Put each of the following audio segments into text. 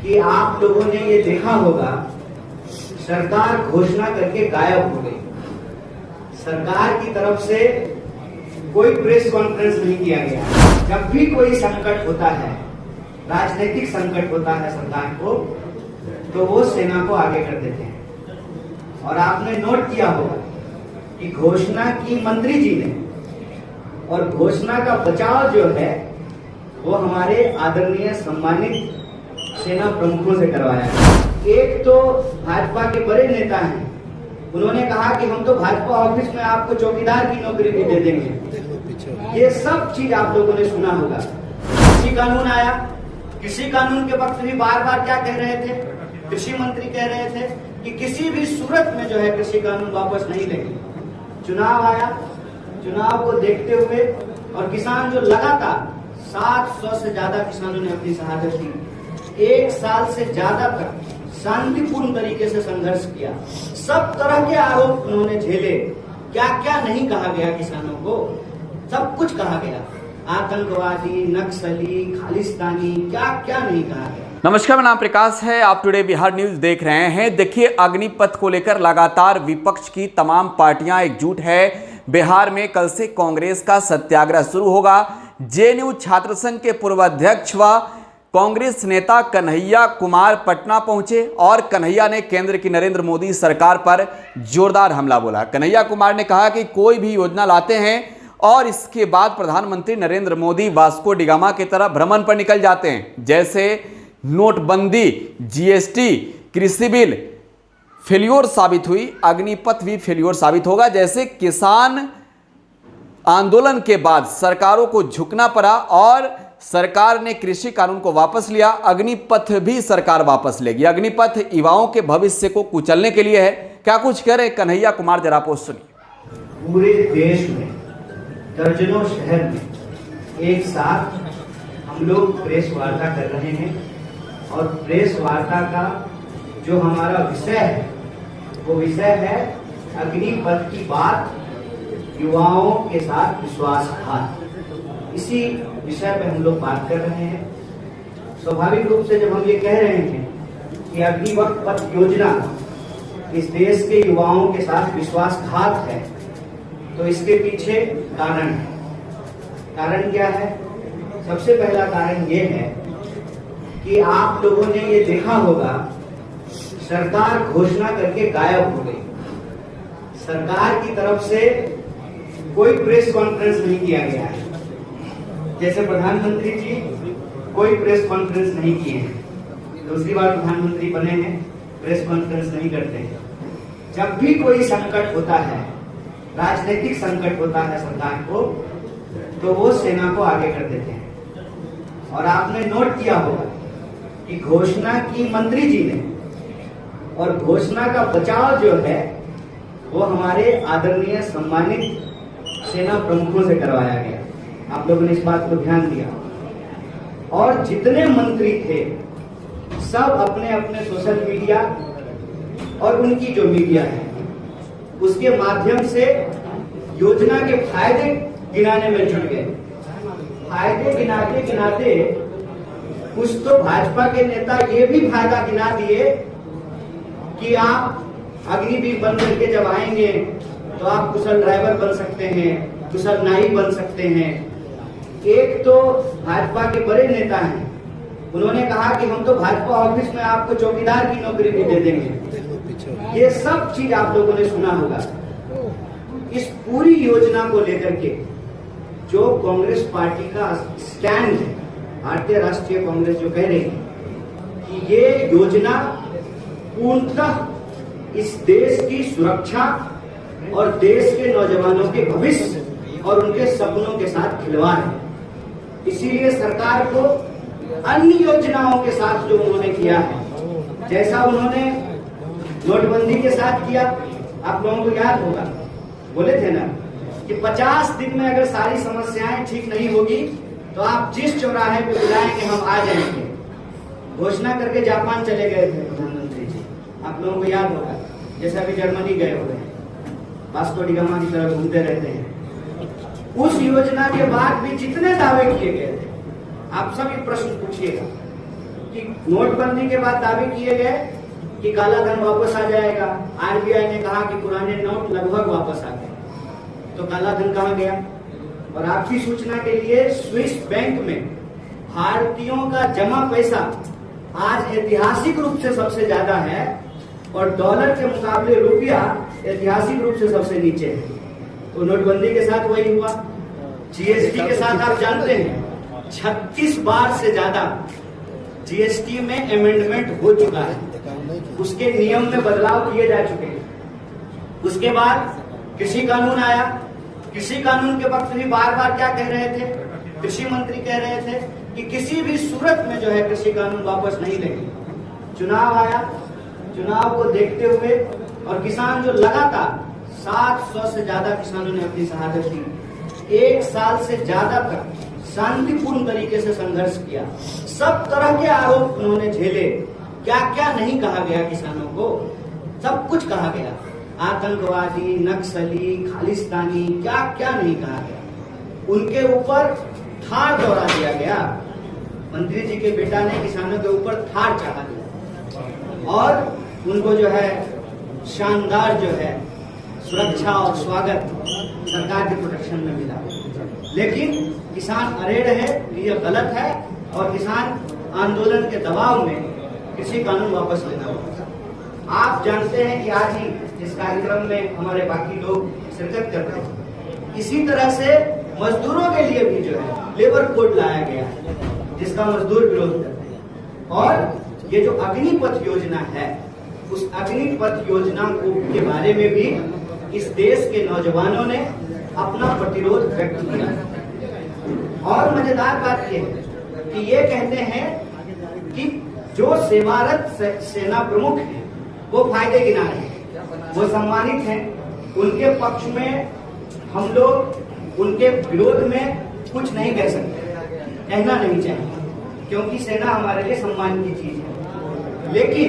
कि आप लोगों ने ये देखा होगा, सरकार घोषणा करके गायब हो गई। सरकार की तरफ से कोई प्रेस कॉन्फ्रेंस नहीं किया गया। जब भी कोई संकट होता है, राजनीतिक संकट होता है सरकार को, तो वो सेना को आगे कर देते हैं। और आपने नोट किया होगा कि घोषणा की मंत्री जी ने, और घोषणा का बचाव जो है वो हमारे आदरणीय सम्मानित सेना प्रमुखों से करवाया है। एक तो भाजपा के बड़े नेता हैं, उन्होंने कहा कि हम तो भाजपा ऑफिस में आपको चौकीदार की नौकरी भी दे देंगे। ये सब चीज आप लोगों ने सुना होगा। कृषि कानून आया, कृषि कानून के वक्त भी बार बार क्या कह रहे थे, कृषि मंत्री कह रहे थे कि किसी भी सूरत में जो है कृषि कानून वापस नहीं लेंगे। चुनाव आया, चुनाव को देखते हुए और किसान जो लगातार 700 से ज्यादा किसानों ने अपनी शहादत दी, 1 साल से ज्यादा तक शांतिपूर्ण तरीके से संघर्ष किया, सब तरह के आरोप उन्होंने झेले। क्या क्या नहीं कहा गया किसानों को, सब कुछ कहा गया। आतंकवादी, नक्सली, खालिस्तानी, क्या क्या नहीं कहा गया। नमस्कार, मेरा नाम प्रकाश है। आप टुडे बिहार न्यूज देख रहे हैं। देखिए, अग्निपथ को लेकर लगातार विपक्ष की तमाम पार्टियां एकजुट है। बिहार में कल से कांग्रेस का सत्याग्रह शुरू होगा। जेएनयू छात्र संघ के पूर्व अध्यक्ष व कांग्रेस नेता कन्हैया कुमार पटना पहुंचे और कन्हैया ने केंद्र की नरेंद्र मोदी सरकार पर जोरदार हमला बोला। कन्हैया कुमार ने कहा कि कोई भी योजना लाते हैं और इसके बाद प्रधानमंत्री नरेंद्र मोदी वास्को डिगामा की तरह भ्रमण पर निकल जाते हैं। जैसे नोटबंदी, जीएसटी, कृषि बिल फेल्योर साबित हुई, अग्निपथ भी फेल्योर साबित होगा। जैसे किसान आंदोलन के बाद सरकारों को झुकना पड़ा और सरकार ने कृषि कानून को वापस लिया, अग्निपथ भी सरकार वापस लेगी। अग्निपथ युवाओं के भविष्य को कुचलने के लिए है। क्या कुछ कह रहे कन्हैया कुमार, जरा आप सुनिए। पूरे देश में दर्जनों शहर में एक साथ हम लोग प्रेस वार्ता कर रहे हैं और प्रेस वार्ता का जो हमारा विषय है वो विषय है अग्निपथ की बात, युवाओं के साथ विश्वासघात। इसी विषय पे हम लोग बात कर रहे हैं। स्वाभाविक रूप से जब हम ये कह रहे हैं कि अग्निपथ योजना इस देश के युवाओं के साथ विश्वासघात है, तो इसके पीछे कारण है। कारण क्या है? सबसे पहला कारण ये है कि आप लोगों ने ये देखा होगा, सरकार घोषणा करके गायब हो गई। सरकार की तरफ से कोई प्रेस कॉन्फ्रेंस नहीं किया गया है। जैसे प्रधानमंत्री जी कोई प्रेस कॉन्फ्रेंस नहीं किए हैं, दूसरी बार प्रधानमंत्री बने हैं, प्रेस कॉन्फ्रेंस नहीं करते हैं। जब भी कोई संकट होता है, राजनीतिक संकट होता है सरकार को, तो वो सेना को आगे कर देते हैं। और आपने नोट किया होगा कि घोषणा की मंत्री जी ने, और घोषणा का बचाव जो है वो हमारे आदरणीय सम्मानित सेना प्रमुखों से करवाया गया। आप लोगों ने इस बात को ध्यान दिया। और जितने मंत्री थे सब अपने अपने सोशल मीडिया और उनकी जो मीडिया है उसके माध्यम से योजना के फायदे गिनाने में जुट गए। फायदे गिनाते गिनाते कुछ तो भाजपा के नेता ये भी फायदा गिना दिए कि आप अग्निवीर बन करके जब आएंगे तो आप कुशल ड्राइवर बन सकते हैं, कुशल नाई बन सकते हैं। एक तो भाजपा के बड़े नेता हैं, उन्होंने कहा कि हम तो भाजपा ऑफिस में आपको चौकीदार की नौकरी भी दे देंगे। ये सब चीज आप लोगों ने सुना होगा। इस पूरी योजना को लेकर के जो कांग्रेस पार्टी का स्टैंड है, भारतीय राष्ट्रीय कांग्रेस जो कह रही है कि ये योजना पूर्णतः इस देश की सुरक्षा और देश के नौजवानों के भविष्य और उनके सपनों के साथ खिलवाड़ है। इसीलिए सरकार को अन्य योजनाओं के साथ जो उन्होंने किया है, जैसा उन्होंने नोटबंदी के साथ किया, आप लोगों को याद होगा, बोले थे ना कि 50 दिन में अगर सारी समस्याएं ठीक नहीं होगी तो आप जिस चौराहे पे बुलाएंगे हम आ जाएंगे। घोषणा करके जापान चले गए थे प्रधानमंत्री जी, आप लोगों को याद होगा। जैसे अभी जर्मनी गए हुए हैं, वास्को डिगामा की तरफ घूमते रहते हैं। उस योजना के बाद भी जितने दावे किए गए थे, आप सब ये प्रश्न पूछिएगा कि नोटबंदी के बाद दावे किए गए कि काला धन वापस आ जाएगा। आरबीआई ने कहा कि पुराने नोट लगभग वापस आ गए, तो काला धन कहाँ गया? और आपकी सूचना के लिए स्विस बैंक में भारतीयों का जमा पैसा आज ऐतिहासिक रूप से सबसे ज्यादा है और डॉलर के मुकाबले रुपया ऐतिहासिक रूप से सबसे नीचे है। तो नोटबंदी के साथ वही हुआ। जीएसटी के साथ आप जानते हैं 36 बार से ज्यादा जीएसटी में अमेंडमेंट हो चुका है, उसके नियम में बदलाव किए जा चुके हैं। उसके बाद कृषि कानून आया। कृषि कानून के वक्त भी बार बार क्या कह रहे थे? कृषि मंत्री कह रहे थे कि किसी भी सूरत में जो है कृषि कानून वापस नहीं लेंगे। चुनाव आया, चुनाव को देखते हुए और किसान जो लगातार 700 से ज्यादा किसानों ने अपनी शहादत दी, 1 साल से ज्यादा तक शांतिपूर्ण तरीके से संघर्ष किया, सब तरह के आरोप उन्होंने झेले। क्या क्या नहीं कहा गया किसानों को, सब कुछ कहा गया। आतंकवादी, नक्सली, खालिस्तानी, क्या क्या नहीं कहा गया। उनके ऊपर थार दौरा दिया गया। मंत्री जी के बेटा ने किसानों के ऊपर थार चढ़ा दिया और उनको जो है शानदार जो है सुरक्षा और स्वागत सरकार के प्रोटेक्शन में मिला। लेकिन किसान अड़े रहे, ये गलत है और किसान आंदोलन के दबाव में कृषि कानून वापस लेना होगा। आप जानते हैं कि आज ही इस कार्यक्रम में हमारे बाकी लोग शिरकत कर रहे हैं। इसी तरह से मजदूरों के लिए भी जो है लेबर कोड लाया गया है, जिसका मजदूर विरोध करते हैं। और ये जो अग्निपथ योजना है, उस अग्निपथ योजना के बारे में भी इस देश के नौजवानों ने अपना प्रतिरोध व्यक्त किया। और मजेदार बात यह है कि ये कहते हैं कि जो सेवारत सेना प्रमुख हैं वो फायदे गिना रहे हैं, वो सम्मानित हैं। उनके पक्ष में हम लोग उनके विरोध में कुछ नहीं कह सकते, कहना नहीं चाहिए, क्योंकि सेना हमारे लिए सम्मान की चीज है। लेकिन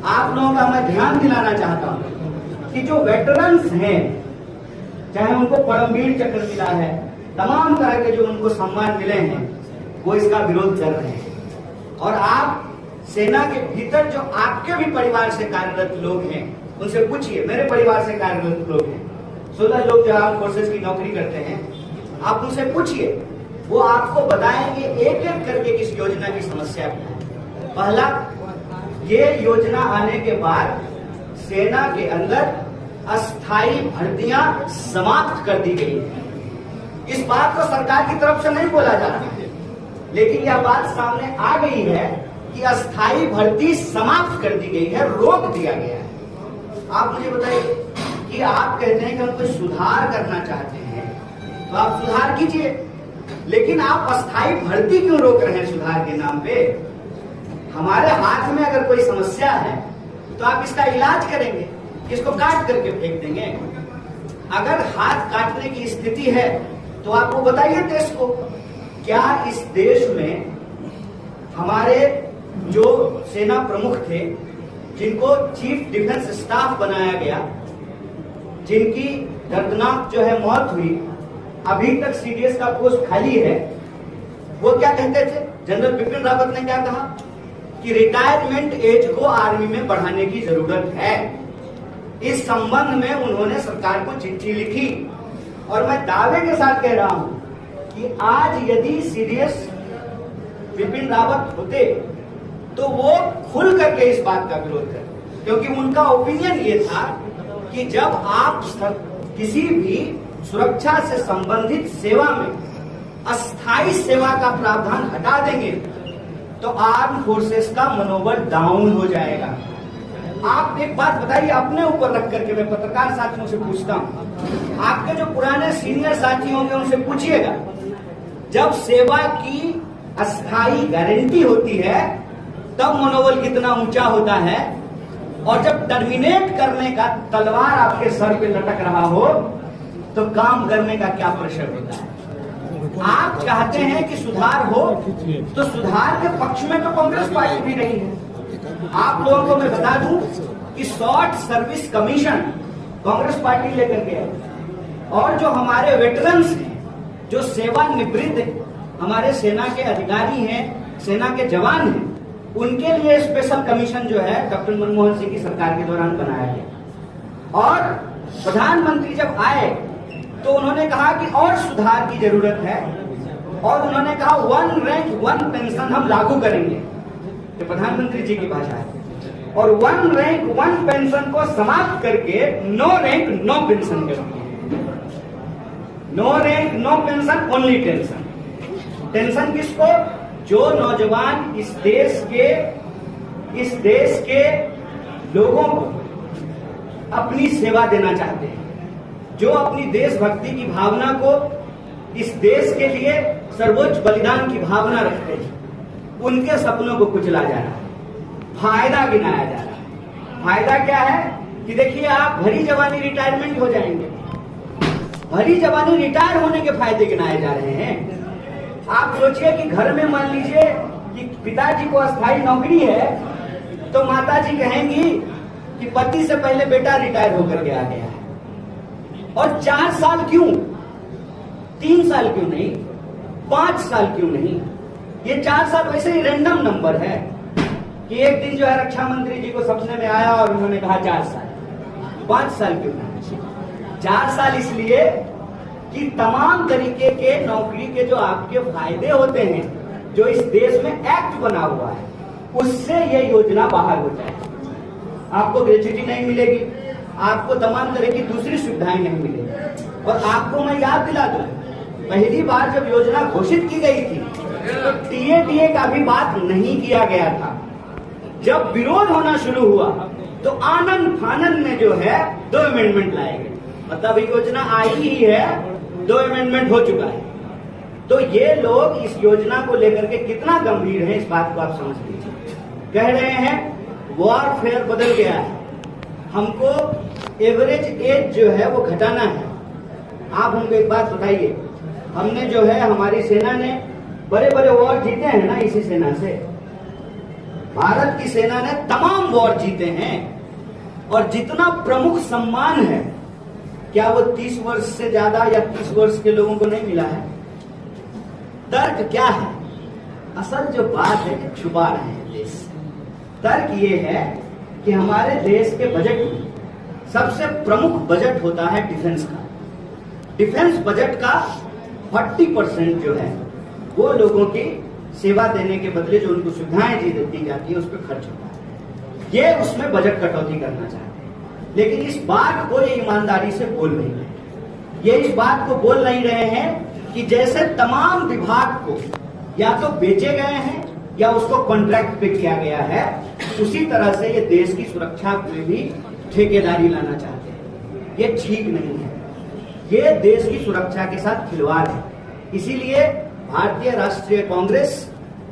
आप लोगों का मैं ध्यान दिलाना चाहता हूं कि जो वेटरन्स हैं, चाहे उनको परमवीर चक्र मिला है, तमाम तरह के जो उनको सम्मान मिले हैं, वो इसका विरोध कर रहे हैं। और आप सेना के भीतर जो आपके भी परिवार से कार्यरत लोग हैं, उनसे पूछिए। मेरे परिवार से कार्यरत लोग हैं, 16 लोग जो आर्म फोर्सेस की नौकरी करते हैं, आप उनसे पूछिए, वो आपको बताएंगे एक एक करके इस योजना की समस्या क्या है। पहला, ये योजना आने के बाद सेना के अंदर अस्थायी भर्तियां समाप्त कर दी गई है। इस बात को सरकार की तरफ से नहीं बोला जा रहा है, लेकिन यह बात सामने आ गई है कि अस्थायी भर्ती समाप्त कर दी गई है, रोक दिया गया है। आप मुझे बताइए कि आप कहते हैं कि हम कोई सुधार करना चाहते हैं, तो आप सुधार कीजिए, लेकिन आप अस्थायी भर्ती क्यों रोक रहे हैं सुधार के नाम पे? हमारे हाथ में अगर कोई समस्या है तो आप इसका इलाज करेंगे, इसको काट करके फेंक देंगे। अगर हाथ काटने की स्थिति है तो आप वो बताइए देश को, क्या इस देश में हमारे जो सेना प्रमुख थे, जिनको चीफ डिफेंस स्टाफ बनाया गया, जिनकी दर्दनाक जो है मौत हुई, अभी तक सीडीएस का पोस्ट खाली है, वो क्या कहते थे? जनरल बिपिन रावत ने क्या कहा कि रिटायरमेंट एज को आर्मी में बढ़ाने की जरूरत है। इस संबंध में उन्होंने सरकार को चिट्ठी लिखी और मैं दावे के साथ कह रहा हूं कि आज यदि सीडीएस बिपिन रावत होते तो वो खुल करके इस बात का विरोध करते, क्योंकि उनका ओपिनियन ये था कि जब आप किसी भी सुरक्षा से संबंधित सेवा में अस्थायी सेवा का प्रावधान हटा देंगे तो आर्म फोर्सेस का मनोबल डाउन हो जाएगा। आप एक बात बताइए, अपने ऊपर रख करके मैं पत्रकार साथियों से पूछता हूं, आपके जो पुराने सीनियर साथी होंगे उनसे पूछिएगा, जब सेवा की अस्थायी गारंटी होती है तब मनोबल कितना ऊंचा होता है, और जब टर्मिनेट करने का तलवार आपके सर पे लटक रहा हो तो काम करने का क्या प्रेशर होता है। आप चाहते हैं कि सुधार हो, तो सुधार के पक्ष में तो कांग्रेस पार्टी भी नहीं है। आप लोगों को मैं बता दूं कि short service commission Congress party लेकर के है, और जो हमारे वेटरन्स हैं, जो सेवानिवृत्त हमारे सेना के अधिकारी हैं, सेना के जवान हैं, उनके लिए स्पेशल कमीशन जो है डॉक्टर मनमोहन सिंह की सरकार के दौरान बनाया गया। और प्रधानमंत्री जब आए तो उन्होंने कहा कि और सुधार की जरूरत है, और उन्होंने कहा 1 रैंक 1 पेंशन हम लागू करेंगे, तो प्रधानमंत्री जी की भाषा है। और 1 रैंक 1 पेंशन को समाप्त करके 9 रैंक 9 पेंशन कर दिए। 9 rank 9 pension, only tension. Tension किसको? जो नौजवान इस देश के लोगों को अपनी सेवा देना चाहते हैं, जो अपनी देशभक्ति की भावना को, इस देश के लिए सर्वोच्च बलिदान की भावना रखते हैं, उनके सपनों को कुचला जा रहा है, फायदा गिनाया जा रहा है। फायदा क्या है कि देखिए, आप भरी जवानी रिटायरमेंट हो जाएंगे। भरी जवानी रिटायर होने के फायदे गिनाए जा रहे हैं। आप सोचिए कि घर में मान लीजिए कि पिताजी को अस्थायी नौकरी है, तो माताजी कहेंगी कि पति से पहले बेटा रिटायर होकर के आ गया है। और 4 साल क्यों, 3 साल क्यों नहीं, 5 साल क्यों नहीं? ये 4 साल वैसे ही रैंडम नंबर है कि एक दिन जो है रक्षा मंत्री जी को सपने में आया और उन्होंने कहा 4 साल। 5 साल क्यों नहीं? 4 साल इसलिए कि तमाम तरीके के नौकरी के जो आपके फायदे होते हैं, जो इस देश में एक्ट बना हुआ है, उससे ये योजना बाहर हो जाए। आपको ग्रेच्युटी नहीं मिलेगी, आपको तमाम तरह की दूसरी सुविधाएं नहीं मिलेगी। और आपको मैं याद दिला दूं, पहली बार जब योजना घोषित की गई थी तो टीए का भी बात नहीं किया गया था। जब विरोध होना शुरू हुआ तो आनंद फानंद में जो है 2 अमेंडमेंट लाए गए। मतलब योजना आई ही है, 2 अमेंडमेंट हो चुका है। तो ये लोग इस योजना को लेकर के कितना गंभीर है, इस बात को आप समझ लीजिए। कह रहे हैं वॉरफेयर बदल गया है, हमको एवरेज एज जो है वो घटाना है। आप हमको एक बात बताइए, हमने जो है, हमारी सेना ने बड़े बड़े वॉर जीते हैं ना, इसी सेना से। भारत की सेना ने तमाम वॉर जीते हैं, और जितना प्रमुख सम्मान है, क्या वो 30 वर्ष से ज्यादा या 30 वर्ष के लोगों को नहीं मिला है? तर्क क्या है? असल जो बात है कि छुपा रहे हैं देश। तर्क ये है कि हमारे देश के बजट में सबसे प्रमुख बजट होता है डिफेंस का। डिफेंस बजट का 40% जो है वो लोगों की सेवा देने के बदले जो उनको सुविधाएं दी जाती है उस पर खर्च होता है। ये उसमें बजट कटौती करना चाहते हैं, लेकिन इस बात को ये ईमानदारी से बोल नहीं रहे। ये इस बात को बोल नहीं रहे हैं कि जैसे तमाम विभाग को या तो बेचे गए हैं या उसको कॉन्ट्रैक्ट पे किया गया है, उसी तरह से ये देश की सुरक्षा में भी ठेकेदारी लाना चाहते हैं। ये ठीक नहीं है, ये देश की सुरक्षा के साथ खिलवाड़ है। इसीलिए भारतीय राष्ट्रीय कांग्रेस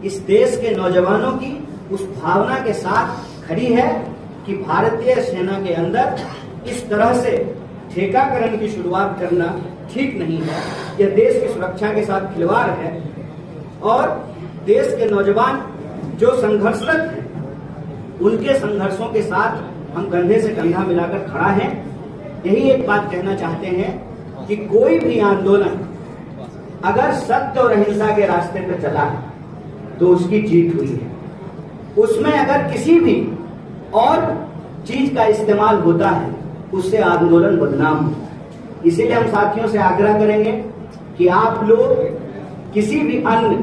इस देश के नौजवानों की उस भावना के साथ खड़ी है कि भारतीय सेना के अंदर इस तरह से ठेकाकरण की शुरुआत करना ठीक नहीं है। यह देश की सुरक्षा के साथ खिलवाड़ है, और देश के नौजवान जो संघर्षरत हैं, उनके संघर्षों के साथ हम कंधे से कंधा मिलाकर खड़ा हैं। यही एक बात कहना चाहते हैं कि कोई भी आंदोलन अगर सत्य और अहिंसा के रास्ते पर चला है तो उसकी जीत हुई है। उसमें अगर किसी भी और चीज का इस्तेमाल होता है, उससे आंदोलन बदनाम होता है। इसीलिए हम साथियों से आग्रह करेंगे कि आप लोग किसी भी अन्य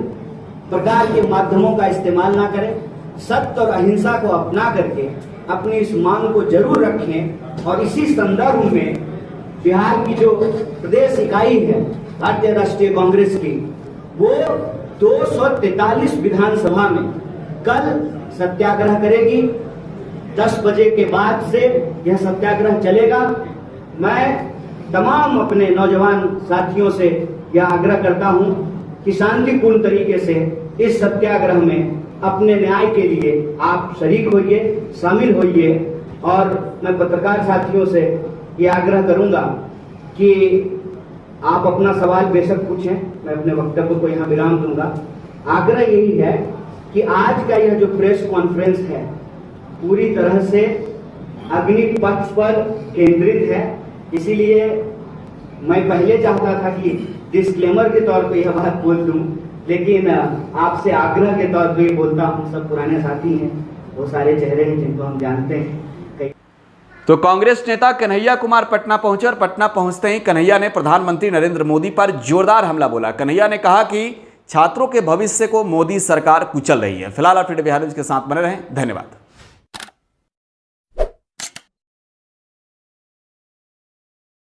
प्रकार के माध्यमों का इस्तेमाल ना करें, सत्य और अहिंसा को अपना करके अपनी इस मांग को जरूर रखें। और इसी संदर्भ में बिहार की जो प्रदेश इकाई है भारतीय राष्ट्रीय कांग्रेस की, वो 243 विधानसभा में कल सत्याग्रह करेगी। 10 बजे के बाद से यह सत्याग्रह चलेगा। मैं तमाम अपने नौजवान साथियों से यह आग्रह करता हूं कि शांतिपूर्ण तरीके से इस सत्याग्रह में अपने न्याय के लिए आप शरीक होइए, शामिल होइए। और मैं पत्रकार साथियों से ये आग्रह करूंगा कि आप अपना सवाल बेशक पूछें, मैं अपने वक्तव्य को यहाँ विराम दूंगा। आग्रह यही है कि आज का यह जो प्रेस कॉन्फ्रेंस है पूरी तरह से अग्निपथ पर केंद्रित है। इसीलिए मैं पहले चाहता था कि डिस्क्लेमर के तौर पे यह बात बोल दूं लेकिन आपसे आग्रह के तौर पे बोलता हूँ, सब पुराने साथी हैं, वो सारे चेहरे हैं जिनको हम जानते हैं। तो कांग्रेस नेता कन्हैया कुमार पटना पहुंचे और पटना पहुंचते ही कन्हैया ने प्रधानमंत्री नरेंद्र मोदी पर जोरदार हमला बोला। कन्हैया ने कहा कि छात्रों के भविष्य को मोदी सरकार कुचल रही है। फिलहाल आप टुडे बिहार न्यूज के साथ बने रहें। धन्यवाद।